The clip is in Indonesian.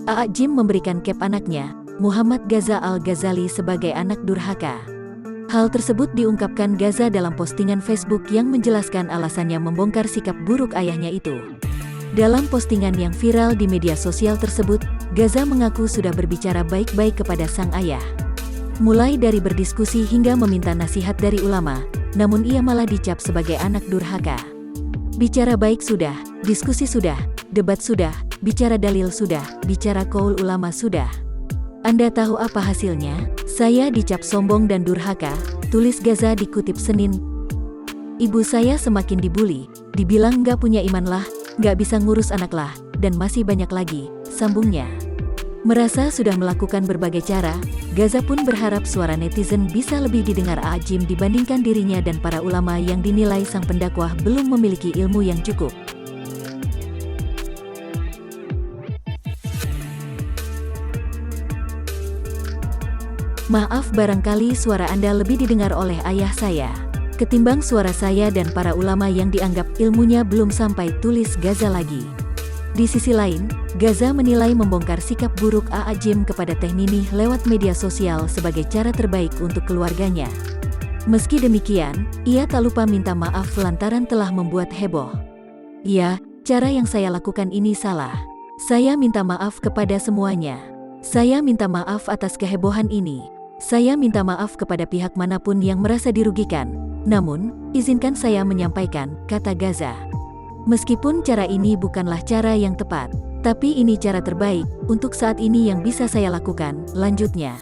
A.A. Gym memberikan cap anaknya, Muhammad Gaza Al-Ghazali sebagai anak durhaka. Hal tersebut diungkapkan Gaza dalam postingan Facebook yang menjelaskan alasannya membongkar sikap buruk ayahnya itu. Dalam postingan yang viral di media sosial tersebut, Gaza mengaku sudah berbicara baik-baik kepada sang ayah. Mulai dari berdiskusi hingga meminta nasihat dari ulama, namun ia malah dicap sebagai anak durhaka. Bicara baik sudah, diskusi sudah, debat sudah, bicara dalil sudah, bicara qaul ulama sudah. Anda tahu apa hasilnya? Saya dicap sombong dan durhaka, tulis Gaza dikutip Senin. Ibu saya semakin dibully, dibilang nggak punya iman lah, nggak bisa ngurus anak lah, dan masih banyak lagi, sambungnya. Merasa sudah melakukan berbagai cara, Gaza pun berharap suara netizen bisa lebih didengar A.A. Gym dibandingkan dirinya dan para ulama yang dinilai sang pendakwah belum memiliki ilmu yang cukup. Maaf, barangkali suara Anda lebih didengar oleh ayah saya ketimbang suara saya dan para ulama yang dianggap ilmunya belum sampai, tulis Gaza lagi. Di sisi lain, Gaza menilai membongkar sikap buruk A.A. Gym kepada Teh Ninih lewat media sosial sebagai cara terbaik untuk keluarganya. Meski demikian, ia tak lupa minta maaf lantaran telah membuat heboh. Ya, cara yang saya lakukan ini salah. Saya minta maaf kepada semuanya. Saya minta maaf atas kehebohan ini. Saya minta maaf kepada pihak manapun yang merasa dirugikan. Namun, izinkan saya menyampaikan, kata Gaza. Meskipun cara ini bukanlah cara yang tepat, tapi ini cara terbaik untuk saat ini yang bisa saya lakukan, lanjutnya.